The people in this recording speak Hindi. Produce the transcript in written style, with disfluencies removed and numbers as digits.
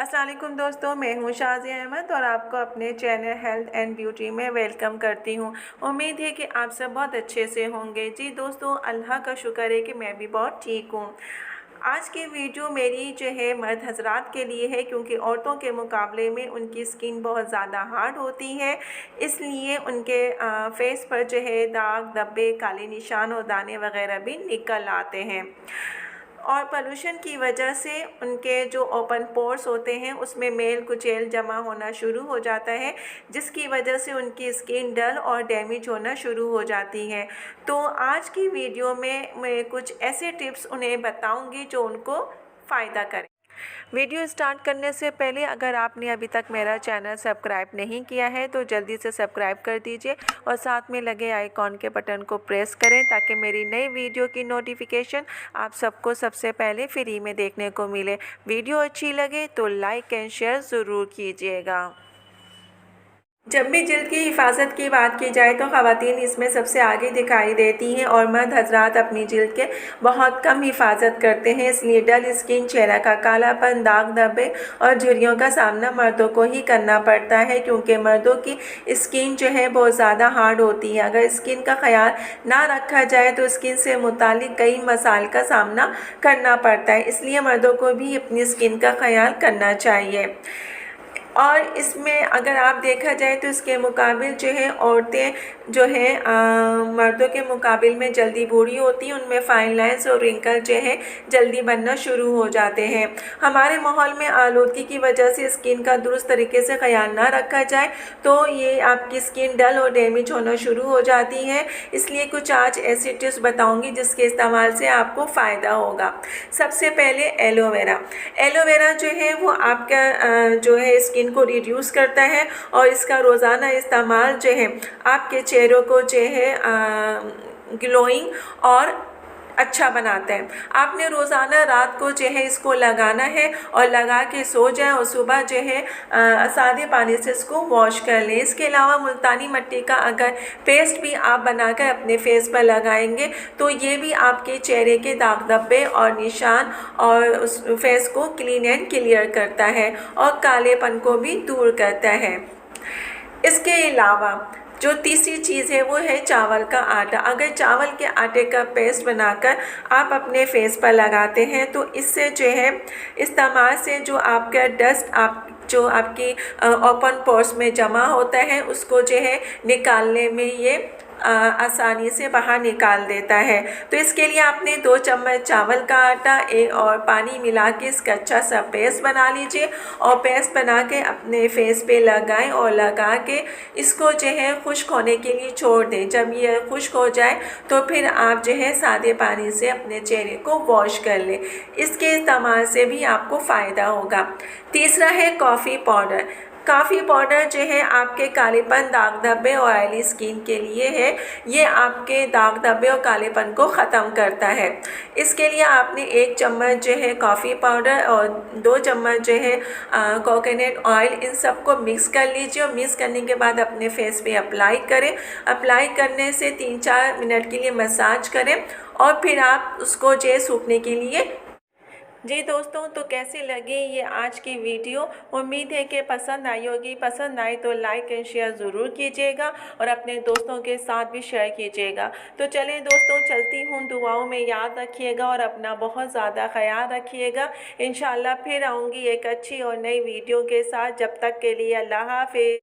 अस्सलाम वालेकुम दोस्तों, मैं हूँ शाज़िया अहमद और आपको अपने चैनल हेल्थ एंड ब्यूटी में वेलकम करती हूँ। उम्मीद है कि आप सब बहुत अच्छे से होंगे। जी दोस्तों, अल्लाह का शुक्र है कि मैं भी बहुत ठीक हूँ। आज की वीडियो मेरी जो है मर्द हजरात के लिए है, क्योंकि औरतों के मुकाबले में उनकी स्किन बहुत ज़्यादा हार्ड होती है, इसलिए उनके फेस पर जो है दाग धब्बे, काले निशान और दाने वगैरह भी निकल आते हैं। और पोल्यूशन की वजह से उनके जो ओपन पोर्स होते हैं उसमें मेल कुचैल जमा होना शुरू हो जाता है, जिसकी वजह से उनकी स्किन डल और डैमेज होना शुरू हो जाती है। तो आज की वीडियो में मैं कुछ ऐसे टिप्स उन्हें बताऊंगी जो उनको फ़ायदा करें। वीडियो स्टार्ट करने से पहले अगर आपने अभी तक मेरा चैनल सब्सक्राइब नहीं किया है तो जल्दी से सब्सक्राइब कर दीजिए और साथ में लगे आइकॉन के बटन को प्रेस करें ताकि मेरी नई वीडियो की नोटिफिकेशन आप सबको सबसे पहले फ्री में देखने को मिले। वीडियो अच्छी लगे तो लाइक एंड शेयर ज़रूर कीजिएगा। जब भी जिल्द की हिफाजत की बात की जाए तो ख़वातीन इसमें सबसे आगे दिखाई देती हैं और मर्द हजरात अपनी जिल्द के बहुत कम हिफाजत करते हैं, इसलिए डल स्किन, चेहरा का कालापन, दाग धब्बे और झुर्रियों का सामना मर्दों को ही करना पड़ता है, क्योंकि मर्दों की स्किन जो है बहुत ज़्यादा हार्ड होती है। अगर स्किन का ख्याल ना रखा जाए तो स्किन से मुतालिक कई मसाइल का सामना करना पड़ता है, इसलिए मर्दों को भी अपनी स्किन का ख्याल करना चाहिए। और इसमें अगर आप देखा जाए तो इसके मुकाबिल जो है औरतें जो है मर्दों के मुकाबिल में जल्दी बूढ़ी होती हैं, उनमें फाइन लाइंस और रिंकल जो है जल्दी बनना शुरू हो जाते हैं। हमारे माहौल में आलूदगी की वजह से स्किन का दुरुस्त तरीके से ख्याल ना रखा जाए तो ये आपकी स्किन डल और डैमेज होना शुरू हो जाती है, इसलिए कुछ आज ऐसी टिप्स बताऊँगी जिसके इस्तेमाल से आपको फ़ायदा होगा। सबसे पहले एलोवेरा जो है वो आपका जो है स्किन को रिड्यूस करता है और इसका रोज़ाना इस्तेमाल जो है आपके चेहरों को जो है ग्लोइंग और अच्छा बनाता है। आपने रोज़ाना रात को जो है इसको लगाना है और लगा के सो जाए और सुबह जो है सादे पानी से इसको वॉश कर लें। इसके अलावा मुल्तानी मिट्टी का अगर पेस्ट भी आप बनाकर अपने फेस पर लगाएंगे तो ये भी आपके चेहरे के दाग धब्बे और निशान और उस फेस को क्लीन एंड क्लियर करता है और कालेपन को भी दूर करता है। इसके अलावा जो तीसरी चीज़ है वो है चावल का आटा। अगर चावल के आटे का पेस्ट बनाकर आप अपने फेस पर लगाते हैं तो इससे जो है इस्तेमाल से जो आपका डस्ट जो आपकी ओपन पोर्स में जमा होता है उसको जो है निकालने में ये आसानी से बाहर निकाल देता है। तो इसके लिए आपने 2 चम्मच चावल का आटा और पानी मिला के इसका अच्छा सा पेस्ट बना लीजिए और पेस्ट बना के अपने फेस पे लगाएं और लगा के इसको जो है खुश्क होने के लिए छोड़ दें। जब ये खुश्क हो जाए तो फिर आप जो है सादे पानी से अपने चेहरे को वॉश कर लें। इसके इस्तेमाल से भी आपको फ़ायदा होगा। तीसरा है कॉफ़ी पाउडर जो है आपके कालेपन, दाग धब्बे और ऑयली स्किन के लिए है। ये आपके दाग धब्बे और कालेपन को ख़त्म करता है। इसके लिए आपने 1 चम्मच जो है कॉफ़ी पाउडर और 2 चम्मच जो है कोकोनट ऑयल, इन सबको मिक्स कर लीजिए और मिक्स करने के बाद अपने फेस पे अप्लाई करें। अप्लाई करने से 3-4 मिनट के लिए मसाज करें और फिर आप उसको जो है सूखने के लिए। जी दोस्तों, तो कैसी लगी ये आज की वीडियो? उम्मीद है कि पसंद आई होगी। पसंद आए तो लाइक एंड शेयर ज़रूर कीजिएगा और अपने दोस्तों के साथ भी शेयर कीजिएगा। तो चलें दोस्तों, चलती हूँ। दुआओं में याद रखिएगा और अपना बहुत ज़्यादा ख्याल रखिएगा। इंशाल्लाह फिर आऊँगी एक अच्छी और नई वीडियो के साथ। जब तक के लिए अल्लाह हाफ़िज़।